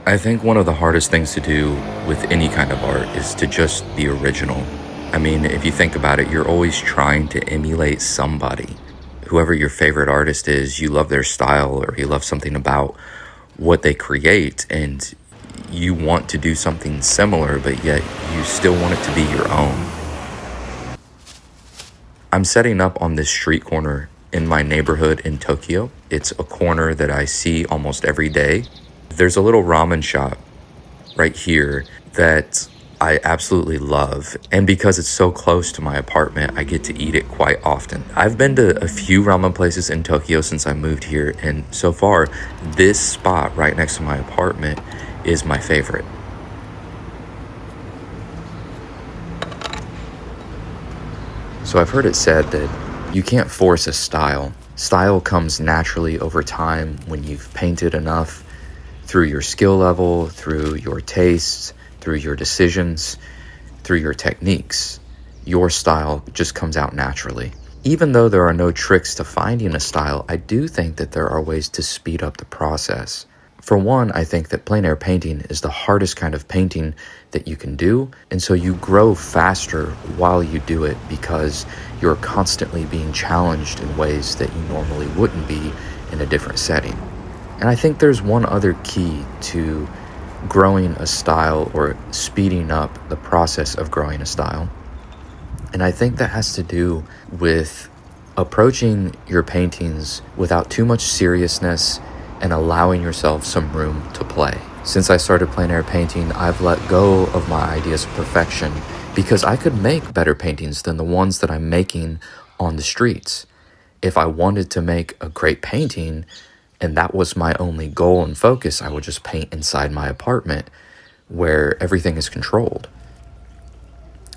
I think one of the hardest things to do with any kind of art is to just be original. I mean, if you think about it, you're always trying to emulate somebody. Whoever your favorite artist is, you love their style or you love something about what they create, and you want to do something similar, but yet you still want it to be your own. I'm setting up on this street corner in my neighborhood in Tokyo. It's a corner that I see almost every day. There's a little ramen shop right here that I absolutely love. And because it's so close to my apartment, I get to eat it quite often. I've been to a few ramen places in Tokyo since I moved here, and so far, this spot right next to my apartment is my favorite. So I've heard it said that you can't force a style. Style comes naturally over time when you've painted enough, through your skill level, through your tastes, through your decisions, through your techniques. Your style just comes out naturally. Even though there are no tricks to finding a style, I do think that there are ways to speed up the process. For one, I think that plein air painting is the hardest kind of painting that you can do, and so you grow faster while you do it because you're constantly being challenged in ways that you normally wouldn't be in a different setting. And I think there's one other key to growing a style or speeding up the process of growing a style. And I think that has to do with approaching your paintings without too much seriousness and allowing yourself some room to play. Since I started plein air painting, I've let go of my ideas of perfection because I could make better paintings than the ones that I'm making on the streets. If I wanted to make a great painting, and that was my only goal and focus, I would just paint inside my apartment where everything is controlled.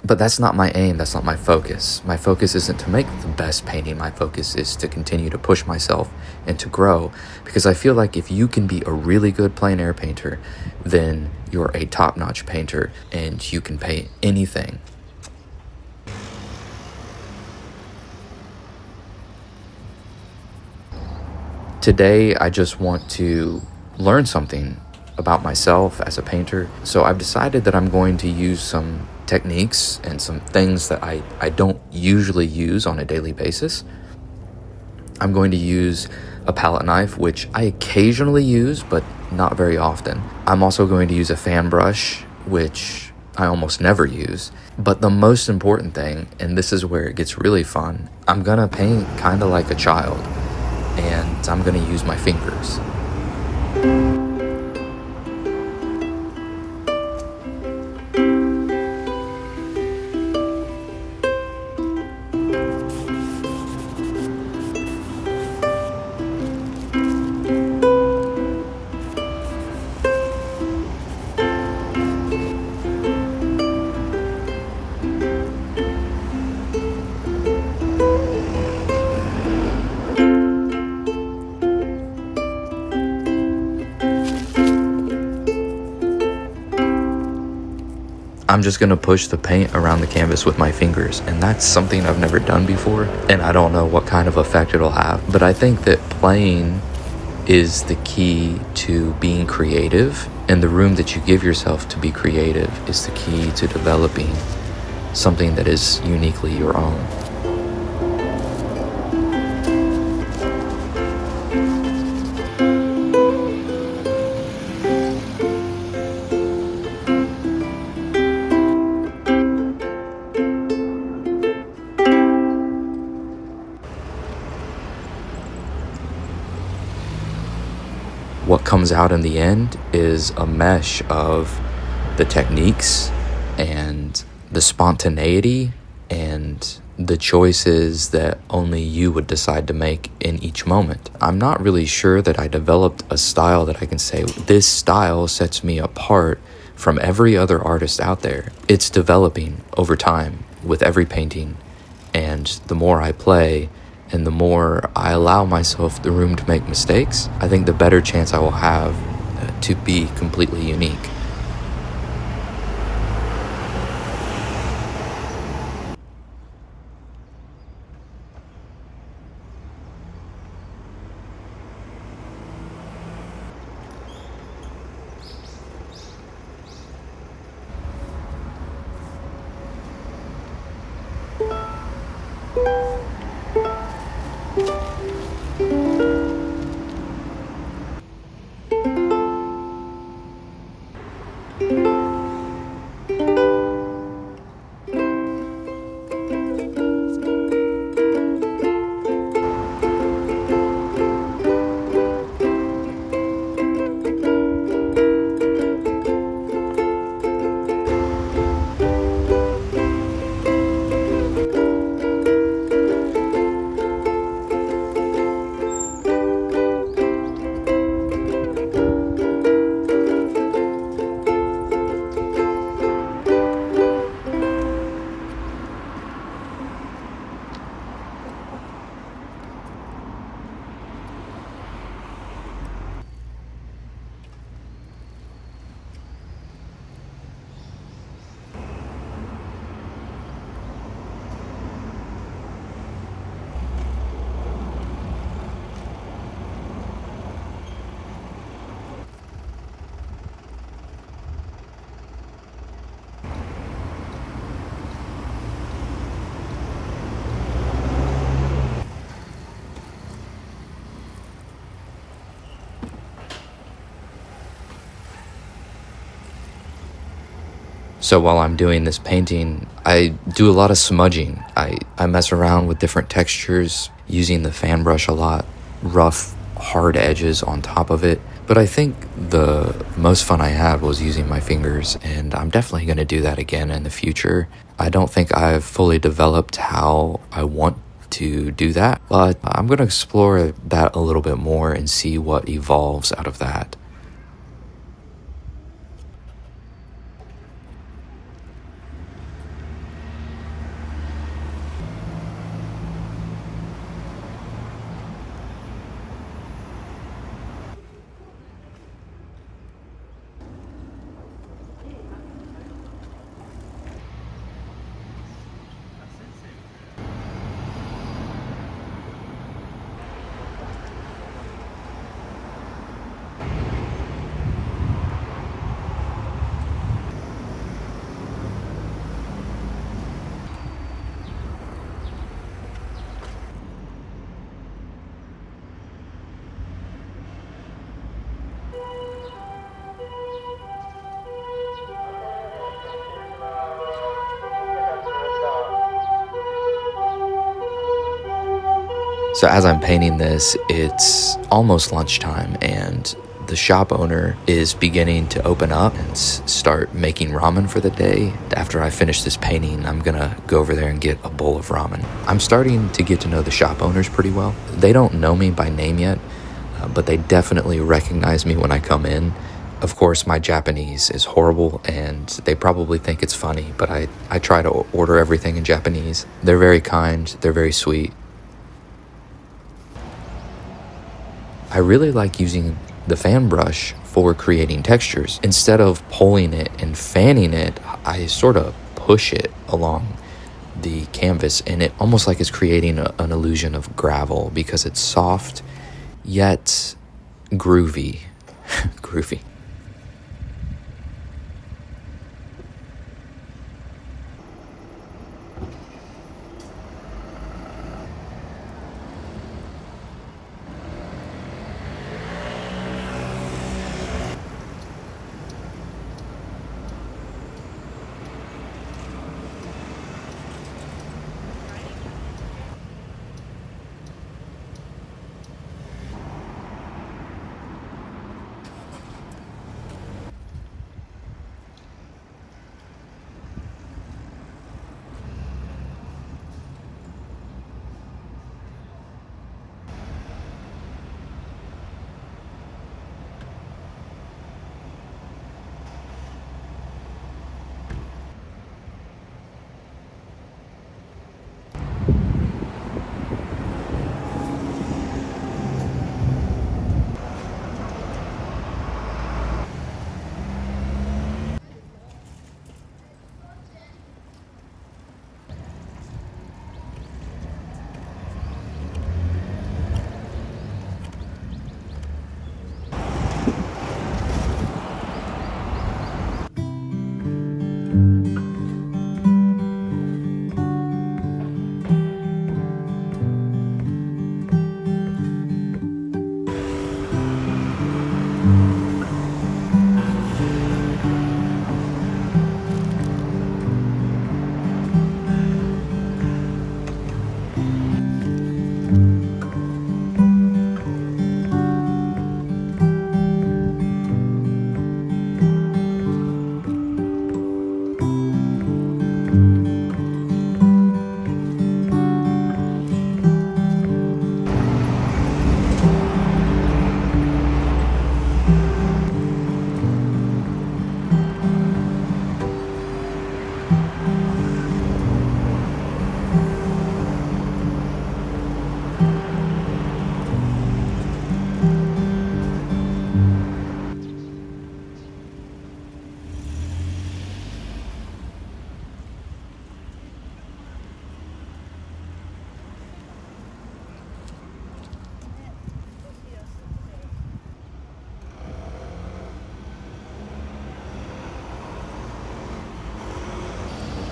But that's not my aim, that's not my focus. My focus isn't to make the best painting, my focus is to continue to push myself and to grow, because I feel like if you can be a really good plein air painter, then you're a top-notch painter and you can paint anything. Today, I just want to learn something about myself as a painter. So I've decided that I'm going to use some techniques and some things that I don't usually use on a daily basis. I'm going to use a palette knife, which I occasionally use, but not very often. I'm also going to use a fan brush, which I almost never use. But the most important thing, and this is where it gets really fun, I'm gonna paint kind of like a child. And I'm gonna use my fingers. I'm just gonna push the paint around the canvas with my fingers, and that's something I've never done before, and I don't know what kind of effect it'll have, but I think that playing is the key to being creative, and the room that you give yourself to be creative is the key to developing something that is uniquely your own. What comes out in the end is a mesh of the techniques and the spontaneity and the choices that only you would decide to make in each moment. I'm not really sure that I developed a style that I can say, this style sets me apart from every other artist out there. It's developing over time with every painting, and the more I play, and the more I allow myself the room to make mistakes, I think the better chance I will have to be completely unique. So while I'm doing this painting, I do a lot of smudging. I mess around with different textures, using the fan brush a lot, rough, hard edges on top of it. But I think the most fun I had was using my fingers, and I'm definitely going to do that again in the future. I don't think I've fully developed how I want to do that, but I'm going to explore that a little bit more and see what evolves out of that. So as I'm painting this, it's almost lunchtime, and the shop owner is beginning to open up and start making ramen for the day. After I finish this painting, I'm gonna go over there and get a bowl of ramen. I'm starting to get to know the shop owners pretty well. They don't know me by name yet, but they definitely recognize me when I come in. Of course, my Japanese is horrible, and they probably think it's funny, but I try to order everything in Japanese. They're very kind, they're very sweet. I really like using the fan brush for creating textures. Instead of pulling it and fanning it, I sort of push it along the canvas, and it almost like it's creating an illusion of gravel because it's soft yet groovy. Groovy.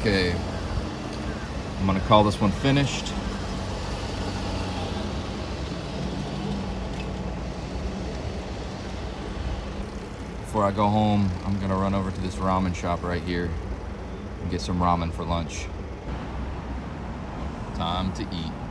Okay, I'm gonna call this one finished. Before I go home, I'm gonna run over to this ramen shop right here Get some ramen for lunch. Time to eat.